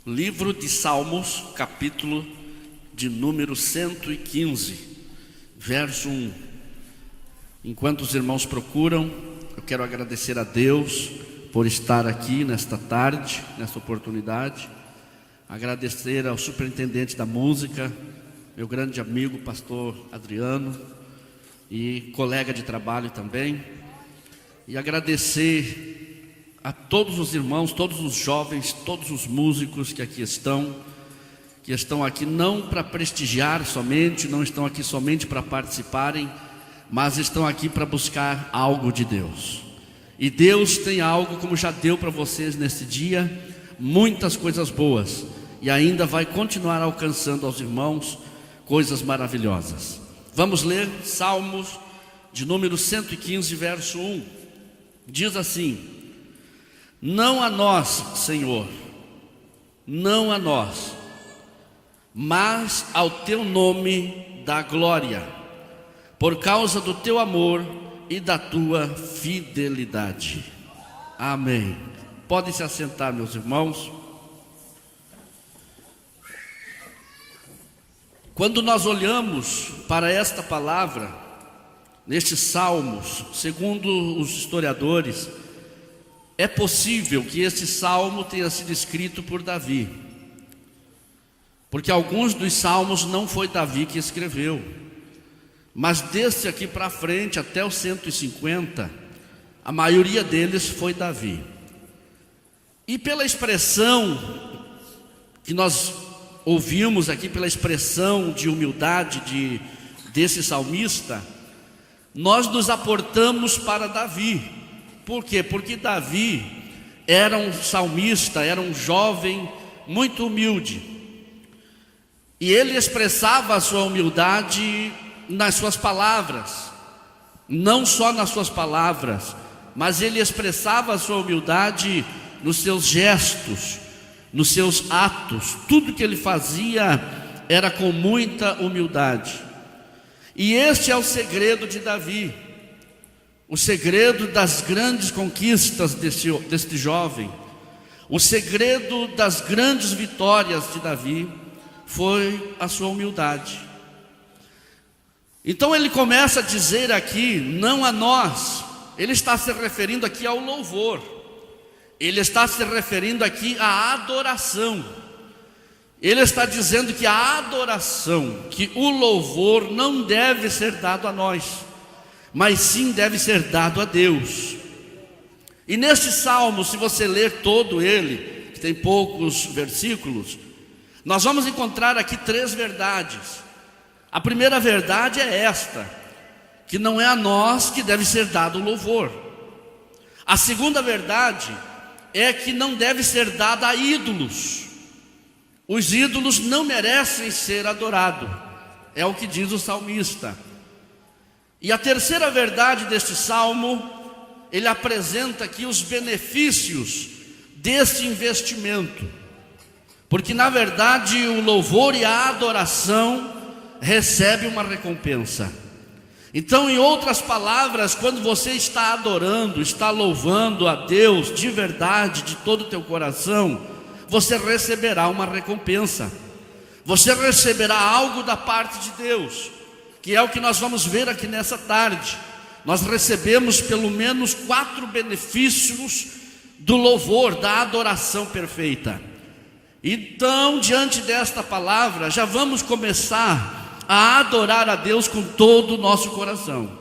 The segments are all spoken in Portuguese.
Livro de Salmos, capítulo de número 115, verso 1. Enquanto os irmãos procuram, eu quero agradecer a Deus por estar aqui nesta tarde, nesta oportunidade. Agradecer ao superintendente da música, meu grande amigo, pastor Adriano, e colega de trabalho também. E agradecer a todos os irmãos, todos os jovens, todos os músicos que estão aqui não para prestigiar somente, não estão aqui somente para participarem, mas estão aqui para buscar algo de Deus. E Deus tem algo, como já deu para vocês nesse dia, muitas coisas boas, e ainda vai continuar alcançando aos irmãos coisas maravilhosas. Vamos ler Salmos de número 115, verso 1. Diz assim: não a nós, Senhor, não a nós, mas ao teu nome dá glória, por causa do teu amor e da tua fidelidade. Amém. Podem se assentar, meus irmãos. Quando nós olhamos para esta palavra, nestes salmos, segundo os historiadores, é possível que esse salmo tenha sido escrito por Davi, porque alguns dos salmos não foi Davi que escreveu, mas desse aqui para frente, até os 150, a maioria deles foi Davi. E pela expressão que nós ouvimos aqui, pela expressão de humildade desse salmista, nós nos aportamos para Davi. Por quê? Porque Davi era um salmista, era um jovem muito humilde, e ele expressava a sua humildade nas suas palavras. Não só nas suas palavras, mas ele expressava a sua humildade nos seus gestos, nos seus atos. Tudo que ele fazia era com muita humildade. E este é o segredo de Davi, o segredo das grandes conquistas deste jovem, o segredo das grandes vitórias de Davi foi a sua humildade. Então ele começa a dizer aqui, não a nós, ele está se referindo aqui ao louvor, ele está se referindo aqui à adoração. Ele está dizendo que a adoração, que o louvor não deve ser dado a nós, mas sim deve ser dado a Deus. E neste salmo, se você ler todo ele, que tem poucos versículos, nós vamos encontrar aqui três verdades. A primeira verdade é esta, que não é a nós que deve ser dado o louvor. A segunda verdade é que não deve ser dada a ídolos. Os ídolos não merecem ser adorados, é o que diz o salmista. E a terceira verdade deste salmo, ele apresenta aqui os benefícios deste investimento, porque na verdade o louvor e a adoração recebem uma recompensa. Então, em outras palavras, quando você está adorando, está louvando a Deus de verdade, de todo o teu coração, você receberá uma recompensa, você receberá algo da parte de Deus, que é o que nós vamos ver aqui nessa tarde. Nós recebemos pelo menos 4 benefícios do louvor, da adoração perfeita. Então, diante desta palavra, já vamos começar a adorar a Deus com todo o nosso coração,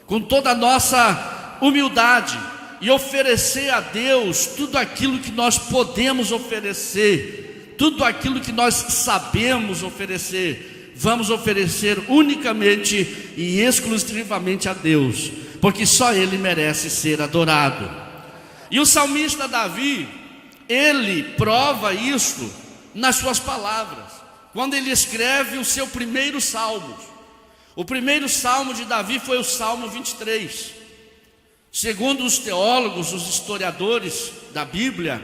com toda a nossa humildade, e oferecer a Deus tudo aquilo que nós podemos oferecer, tudo aquilo que nós sabemos oferecer. Vamos oferecer unicamente e exclusivamente a Deus, porque só Ele merece ser adorado. E o salmista Davi, ele prova isso nas suas palavras, quando ele escreve o seu primeiro salmo. O primeiro salmo de Davi foi o Salmo 23. Segundo os teólogos, os historiadores da Bíblia,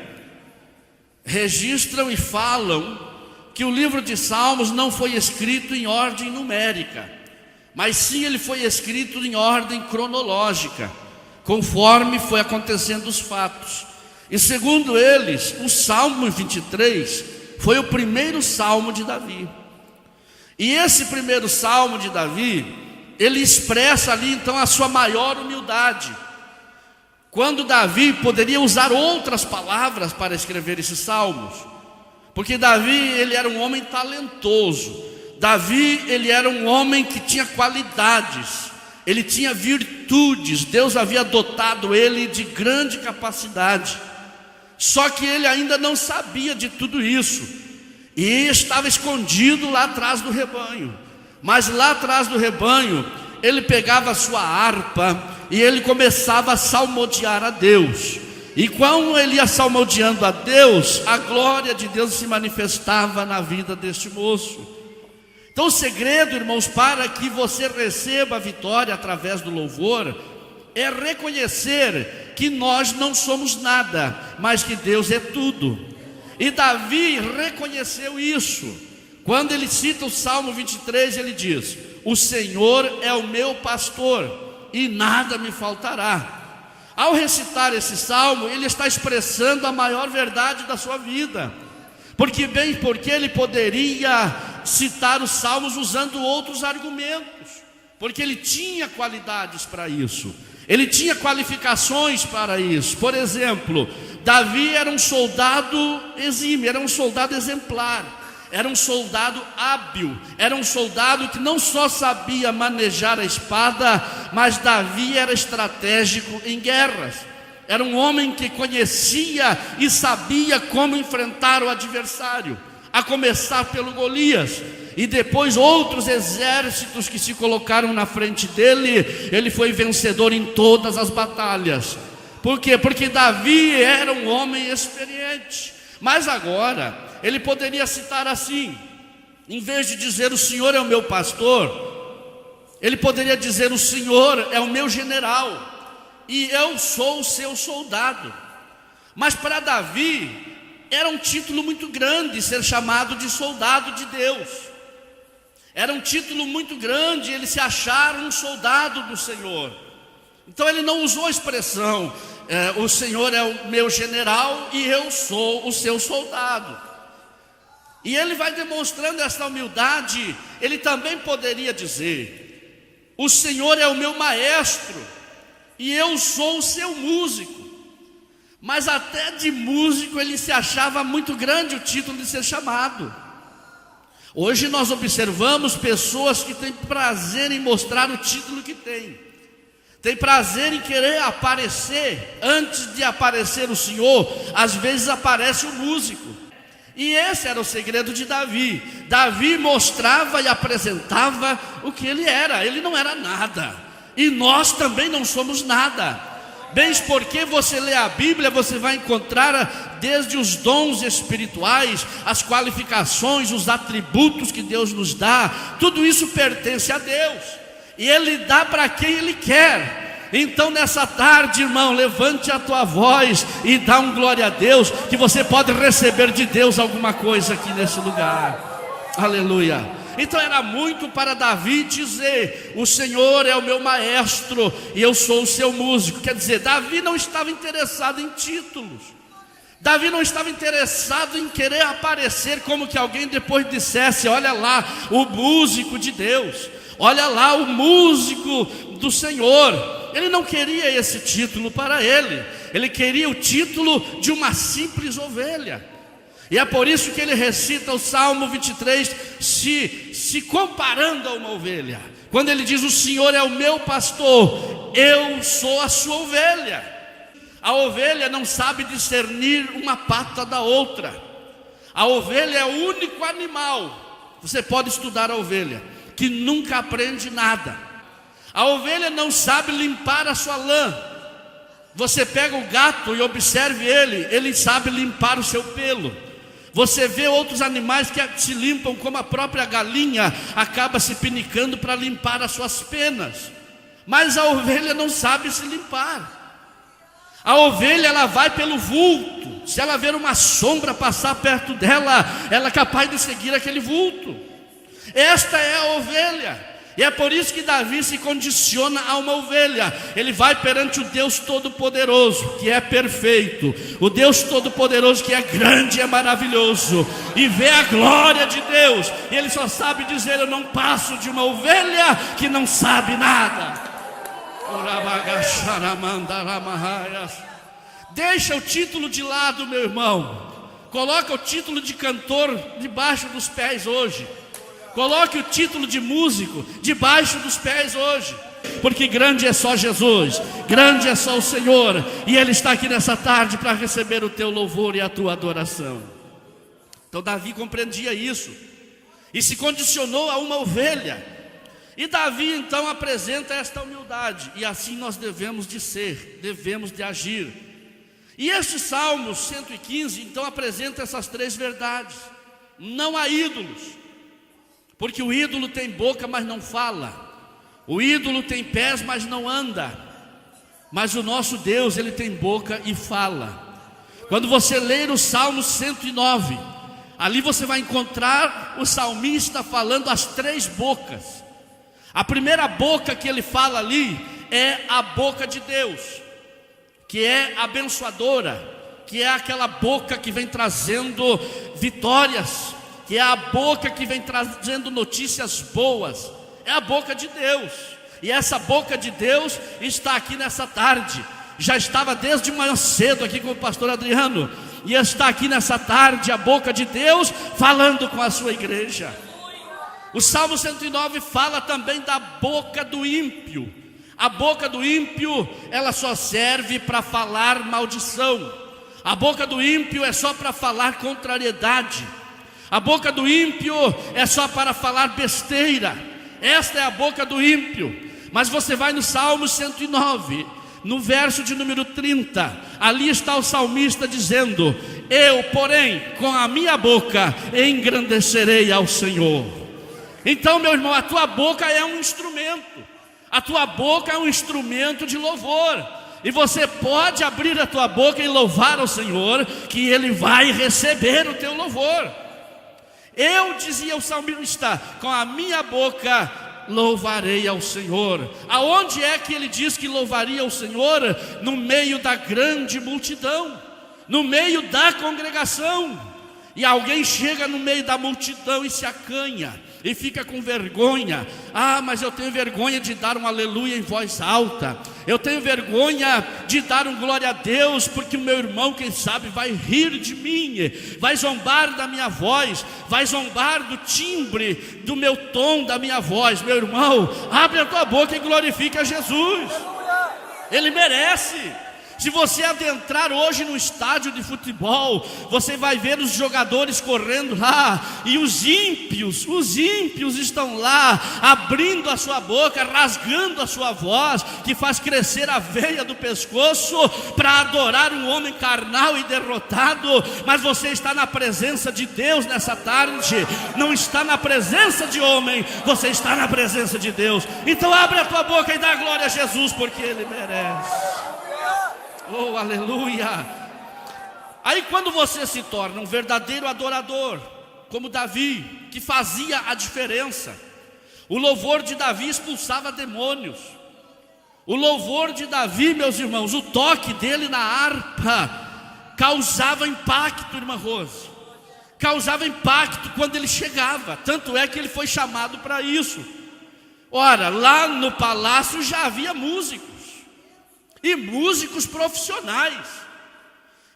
registram e falam que o livro de Salmos não foi escrito em ordem numérica, mas sim ele foi escrito em ordem cronológica, conforme foi acontecendo os fatos. E segundo eles, o Salmo 23 foi o primeiro salmo de Davi. E esse primeiro salmo de Davi, ele expressa ali então a sua maior humildade. Quando Davi poderia usar outras palavras para escrever esses salmos, porque Davi, ele era um homem talentoso. Davi, ele era um homem que tinha qualidades, ele tinha virtudes. Deus havia dotado ele de grande capacidade. Só que ele ainda não sabia de tudo isso, e estava escondido lá atrás do rebanho. Mas lá atrás do rebanho, ele pegava a sua harpa e ele começava a salmodiar a Deus. E quando ele ia salmodiando a Deus, a glória de Deus se manifestava na vida deste moço. Então o segredo, irmãos, para que você receba a vitória através do louvor, é reconhecer que nós não somos nada, mas que Deus é tudo. E Davi reconheceu isso. Quando ele cita o Salmo 23, ele diz: o Senhor é o meu pastor e nada me faltará. Ao recitar esse salmo, ele está expressando a maior verdade da sua vida. Porque ele poderia citar os salmos usando outros argumentos, porque ele tinha qualidades para isso, ele tinha qualificações para isso. Por exemplo, Davi era um soldado exímio, era um soldado exemplar, era um soldado hábil, era um soldado que não só sabia manejar a espada, mas Davi era estratégico em guerras. Era um homem que conhecia e sabia como enfrentar o adversário, a começar pelo Golias, e depois outros exércitos que se colocaram na frente dele. Ele foi vencedor em todas as batalhas. Por quê? Porque Davi era um homem experiente. Mas agora, ele poderia citar assim, em vez de dizer o Senhor é o meu pastor, ele poderia dizer o Senhor é o meu general e eu sou o seu soldado. Mas para Davi era um título muito grande ser chamado de soldado de Deus. Era um título muito grande ele se achar um soldado do Senhor. Então ele não usou a expressão o Senhor é o meu general e eu sou o seu soldado. E ele vai demonstrando essa humildade. Ele também poderia dizer: o Senhor é o meu maestro e eu sou o seu músico. Mas até de músico ele se achava muito grande o título de ser chamado. Hoje nós observamos pessoas que têm prazer em mostrar o título que tem prazer em querer aparecer. Antes de aparecer o Senhor, às vezes aparece o músico. E esse era o segredo de Davi. Davi mostrava e apresentava o que ele era. Ele não era nada, e nós também não somos nada. Bem, porque você lê a Bíblia, você vai encontrar desde os dons espirituais, as qualificações, os atributos que Deus nos dá. Tudo isso pertence a Deus, e Ele dá para quem Ele quer. Então nessa tarde, irmão, levante a tua voz e dá um glória a Deus, que você pode receber de Deus alguma coisa aqui nesse lugar. Aleluia. Então era muito para Davi dizer: o Senhor é o meu maestro e eu sou o seu músico. Quer dizer, Davi não estava interessado em títulos. Davi não estava interessado em querer aparecer como que alguém depois dissesse: olha lá o músico de Deus, olha lá o músico do Senhor. Ele não queria esse título para ele. Ele queria o título de uma simples ovelha. E é por isso que ele recita o Salmo 23, se comparando a uma ovelha. Quando ele diz: o Senhor é o meu pastor, eu sou a sua ovelha. A ovelha não sabe discernir uma pata da outra. A ovelha é o único animal, você pode estudar a ovelha, que nunca aprende nada. A ovelha não sabe limpar a sua lã. Você pega o gato e observe ele sabe limpar o seu pelo. Você vê outros animais que se limpam, como a própria galinha acaba se pinicando para limpar as suas penas. Mas a ovelha não sabe se limpar. A ovelha, ela vai pelo vulto. Se ela ver uma sombra passar perto dela, ela é capaz de seguir aquele vulto. Esta é a ovelha. E é por isso que Davi se condiciona a uma ovelha. Ele vai perante o Deus Todo-Poderoso, que é perfeito, o Deus Todo-Poderoso que é grande e é maravilhoso, e vê a glória de Deus. E ele só sabe dizer: eu não passo de uma ovelha que não sabe nada. Deixa o título de lado, meu irmão. Coloca o título de cantor debaixo dos pés hoje. Coloque o título de músico debaixo dos pés hoje, porque grande é só Jesus, grande é só o Senhor, e Ele está aqui nessa tarde para receber o teu louvor e a tua adoração. Então Davi compreendia isso e se condicionou a uma ovelha. E Davi então apresenta esta humildade, e assim nós devemos de ser, devemos de agir. E este Salmo 115 então apresenta essas três verdades. Não há ídolos, porque o ídolo tem boca, mas não fala. O ídolo tem pés, mas não anda. Mas o nosso Deus, Ele tem boca e fala. Quando você ler o Salmo 109, ali você vai encontrar o salmista falando as três bocas. A primeira boca que ele fala ali é a boca de Deus, que é abençoadora, que é aquela boca que vem trazendo vitórias, que é a boca que vem trazendo notícias boas. É a boca de Deus. E essa boca de Deus está aqui nessa tarde. Já estava desde manhã cedo aqui com o pastor Adriano, e está aqui nessa tarde a boca de Deus falando com a sua igreja. O Salmo 109 fala também da boca do ímpio. A boca do ímpio, ela só serve para falar maldição. A boca do ímpio é só para falar contrariedade. A boca do ímpio é só para falar besteira. Esta é a boca do ímpio. Mas você vai no Salmo 109, no verso de número 30, ali está o salmista dizendo: eu, porém, com a minha boca engrandecerei ao Senhor. Então, meu irmão, a tua boca é um instrumento. A tua boca é um instrumento de louvor. E você pode abrir a tua boca e louvar ao Senhor, que Ele vai receber o teu louvor. Eu, dizia o salmista, com a minha boca louvarei ao Senhor. Aonde é que ele diz que louvaria ao Senhor? No meio da grande multidão, no meio da congregação. E alguém chega no meio da multidão e se acanha e fica com vergonha. Ah, mas eu tenho vergonha de dar um aleluia em voz alta. Eu tenho vergonha de dar um glória a Deus, porque o meu irmão, quem sabe, vai rir de mim, vai zombar da minha voz, vai zombar do timbre, do meu tom, da minha voz. Meu irmão, abre a tua boca e glorifica a Jesus. Ele merece. Se você adentrar hoje no estádio de futebol, você vai ver os jogadores correndo lá, e os ímpios estão lá, abrindo a sua boca, rasgando a sua voz, que faz crescer a veia do pescoço, para adorar um homem carnal e derrotado. Mas você está na presença de Deus nessa tarde, não está na presença de homem, você está na presença de Deus. Então abre a tua boca e dá glória a Jesus, porque Ele merece. Oh, aleluia! Aí quando você se torna um verdadeiro adorador, como Davi, que fazia a diferença. O louvor de Davi expulsava demônios. O louvor de Davi, meus irmãos, o toque dele na harpa causava impacto, irmã Rose. Causava impacto quando ele chegava. Tanto é que ele foi chamado para isso. Ora, lá no palácio já havia músicos, e músicos profissionais.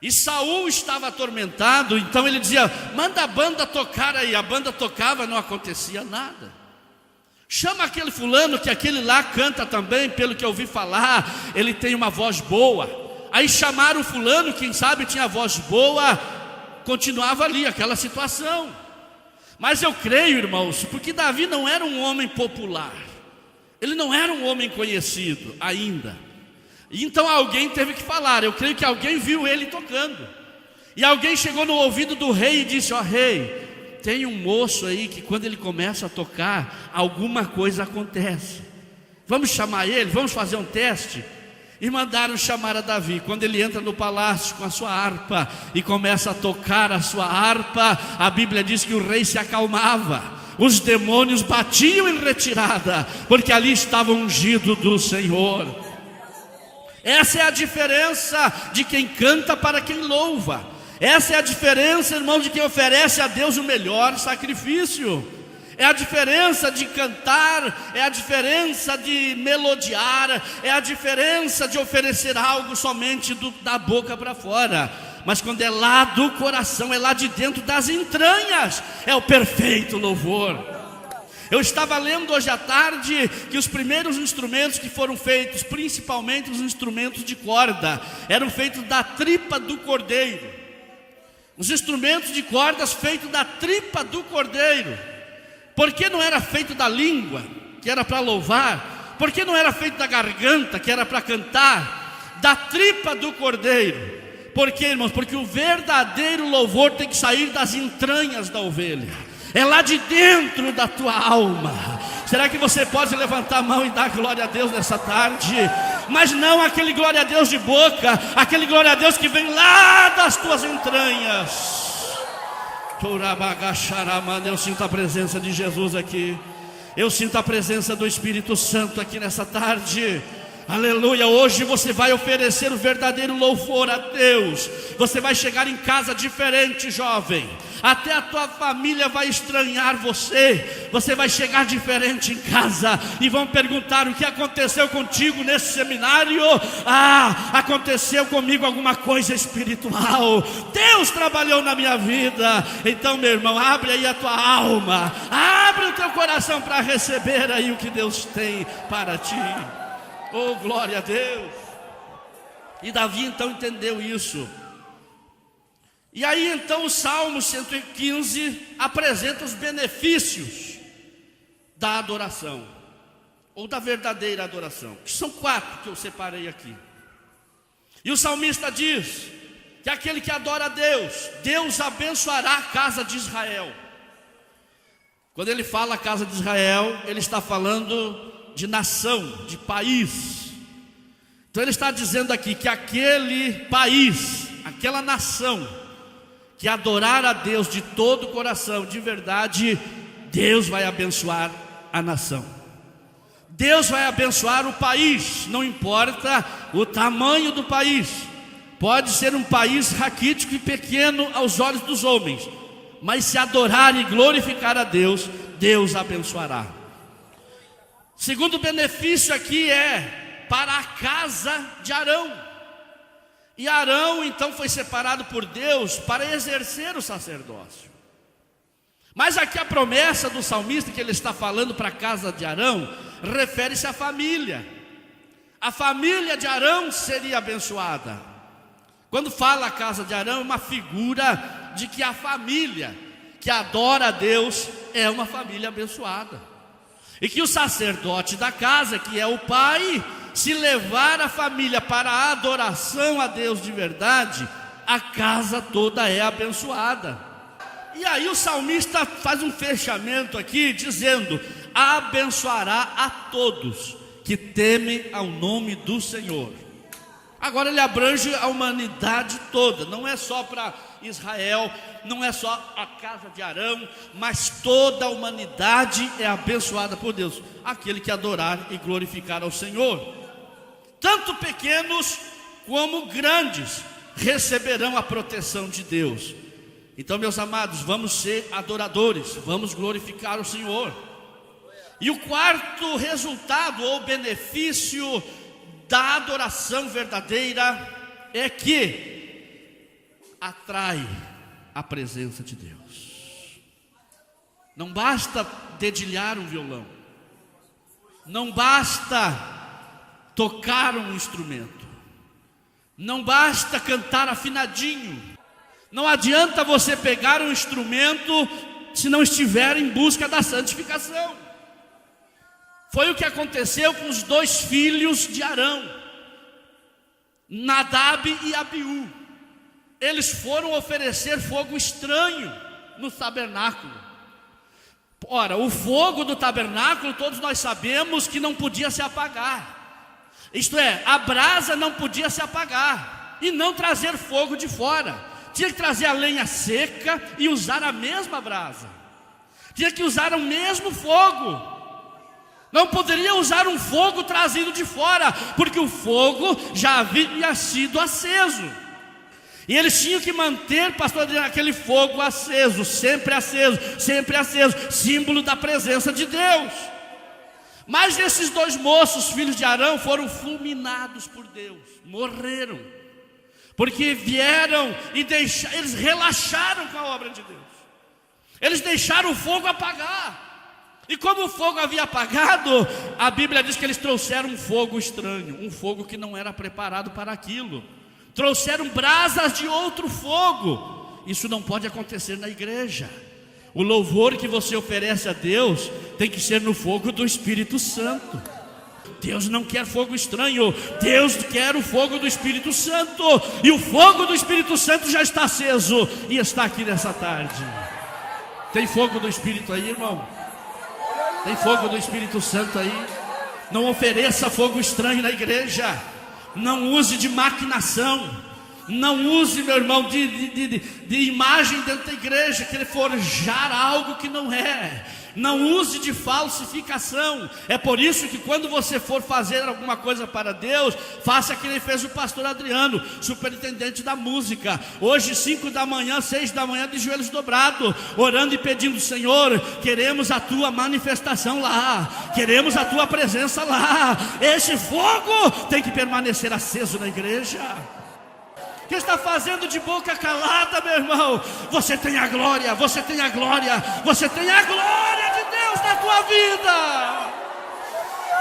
E Saul estava atormentado, então ele dizia: manda a banda tocar aí. A banda tocava, não acontecia nada. Chama aquele fulano, que aquele lá canta também, pelo que eu ouvi falar, ele tem uma voz boa. Aí chamaram o fulano, quem sabe tinha voz boa, continuava ali aquela situação. Mas eu creio, irmãos, porque Davi não era um homem popular, ele não era um homem conhecido ainda. Então alguém teve que falar. Eu creio que alguém viu ele tocando, e alguém chegou no ouvido do rei e disse: ó rei, tem um moço aí que quando ele começa a tocar, alguma coisa acontece. Vamos chamar ele, vamos fazer um teste. E mandaram chamar a Davi. Quando ele entra no palácio com a sua harpa e começa a tocar a sua harpa, a Bíblia diz que o rei se acalmava. os demônios batiam em retirada, porque ali estava o ungido do Senhor. Essa é a diferença de quem canta para quem louva. Essa é a diferença, irmão, de quem oferece a Deus o melhor sacrifício. É a diferença de cantar, é a diferença de melodiar, é a diferença de oferecer algo somente da boca para fora. Mas quando é lá do coração, é lá de dentro das entranhas, é o perfeito louvor. Eu estava lendo hoje à tarde que os primeiros instrumentos que foram feitos, principalmente os instrumentos de corda, eram feitos da tripa do cordeiro. Os instrumentos de cordas feitos da tripa do cordeiro. Por que não era feito da língua, que era para louvar? Por que não era feito da garganta, que era para cantar? Da tripa do cordeiro. Por quê, irmãos? Porque o verdadeiro louvor tem que sair das entranhas da ovelha. É lá de dentro da tua alma. Será que você pode levantar a mão e dar glória a Deus nessa tarde? Mas não aquele glória a Deus de boca, aquele glória a Deus que vem lá das tuas entranhas. Eu sinto a presença de Jesus aqui. Eu sinto a presença do Espírito Santo aqui nessa tarde. Aleluia, hoje você vai oferecer o verdadeiro louvor a Deus. Você vai chegar em casa diferente, jovem. Até a tua família vai estranhar você. Você vai chegar diferente em casa e vão perguntar: o que aconteceu contigo nesse seminário? Aconteceu comigo alguma coisa espiritual. Deus trabalhou na minha vida. Então, meu irmão, abre aí a tua alma, abre o teu coração para receber aí o que Deus tem para ti. Oh, glória a Deus. E Davi então entendeu isso. E aí então o Salmo 115 apresenta os benefícios da adoração, ou da verdadeira adoração, que são 4 que eu separei aqui. E o salmista diz que aquele que adora a Deus, Deus abençoará a casa de Israel. Quando ele fala a casa de Israel, ele está falando de nação, de país. Então ele está dizendo aqui que aquele país, aquela nação que adorar a Deus de todo o coração, de verdade, Deus vai abençoar a nação. Deus vai abençoar o país, não importa o tamanho do país. Pode ser um país raquítico e pequeno aos olhos dos homens, mas se adorar e glorificar a Deus, Deus abençoará. Segundo benefício aqui é para a casa de Arão. E Arão então foi separado por Deus para exercer o sacerdócio. Mas aqui a promessa do salmista que ele está falando para a casa de Arão refere-se à família. A família de Arão seria abençoada. Quando fala a casa de Arão, é uma figura de que a família que adora a Deus é uma família abençoada. E que o sacerdote da casa, que é o pai, se levar a família para a adoração a Deus de verdade, a casa toda é abençoada. E aí o salmista faz um fechamento aqui dizendo: abençoará a todos que temem ao nome do Senhor. Agora ele abrange a humanidade toda, não é só para Israel, não é só a casa de Arão, mas toda a humanidade é abençoada por Deus. Aquele que adorar e glorificar ao Senhor. Tanto pequenos como grandes receberão a proteção de Deus. Então, meus amados, vamos ser adoradores, vamos glorificar o Senhor. E o quarto resultado ou benefício da adoração verdadeira é que atrai a presença de Deus. Não basta dedilhar um violão, não basta tocar um instrumento, não basta cantar afinadinho. Não adianta você pegar um instrumento se não estiver em busca da santificação. Foi o que aconteceu com os 2 filhos de Arão, Nadab e Abiú. Eles foram oferecer fogo estranho no tabernáculo. Ora, o fogo do tabernáculo, todos nós sabemos que não podia se apagar. Isto é, a brasa não podia se apagar e não trazer fogo de fora. Tinha que trazer a lenha seca e usar a mesma brasa. Tinha que usar o mesmo fogo. Não poderia usar um fogo trazido de fora, porque o fogo já havia sido aceso. E eles tinham que manter, pastor Adriano, aquele fogo aceso, sempre aceso, símbolo da presença de Deus. Mas esses 2 moços, filhos de Arão, foram fulminados por Deus, morreram, porque vieram e eles relaxaram com a obra de Deus. Eles deixaram o fogo apagar. E como o fogo havia apagado, a Bíblia diz que eles trouxeram um fogo estranho, um fogo que não era preparado para aquilo. Trouxeram brasas de outro fogo. Isso não pode acontecer na igreja. O louvor que você oferece a Deus tem que ser no fogo do Espírito Santo. Deus não quer fogo estranho, Deus quer o fogo do Espírito Santo. E o fogo do Espírito Santo já está aceso e está aqui nessa tarde. Tem fogo do Espírito aí, irmão? Tem fogo do Espírito Santo aí? Não ofereça fogo estranho na igreja. Não use de maquinação. Não use, meu irmão, de imagem dentro da igreja, querer forjar algo que não é. Não use de falsificação. É por isso que quando você for fazer alguma coisa para Deus, faça que nem fez o pastor Adriano, superintendente da música. Hoje 5 da manhã, 6 da manhã, de joelhos dobrados, orando e pedindo: Senhor, queremos a tua manifestação lá, queremos a tua presença lá. Esse fogo tem que permanecer aceso na igreja. Que está fazendo de boca calada, meu irmão? Você tem a glória, você tem a glória, você tem a glória de Deus na tua vida.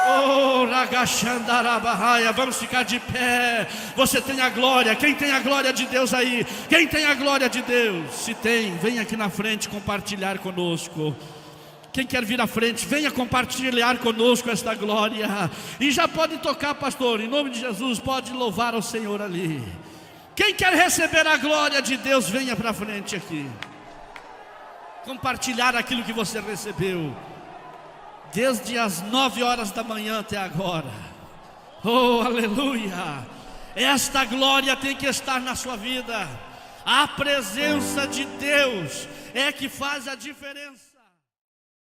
Oh, Ragachandarabahaia, vamos ficar de pé. Você tem a glória. Quem tem a glória de Deus aí? Quem tem a glória de Deus? Se tem, vem aqui na frente compartilhar conosco. Quem quer vir à frente, venha compartilhar conosco esta glória. E já pode tocar, pastor, em nome de Jesus, pode louvar ao Senhor ali. Quem quer receber a glória de Deus, venha para frente aqui. Compartilhar aquilo que você recebeu, desde as 9 horas da manhã até agora. Oh, aleluia. Esta glória tem que estar na sua vida. A presença de Deus é que faz a diferença.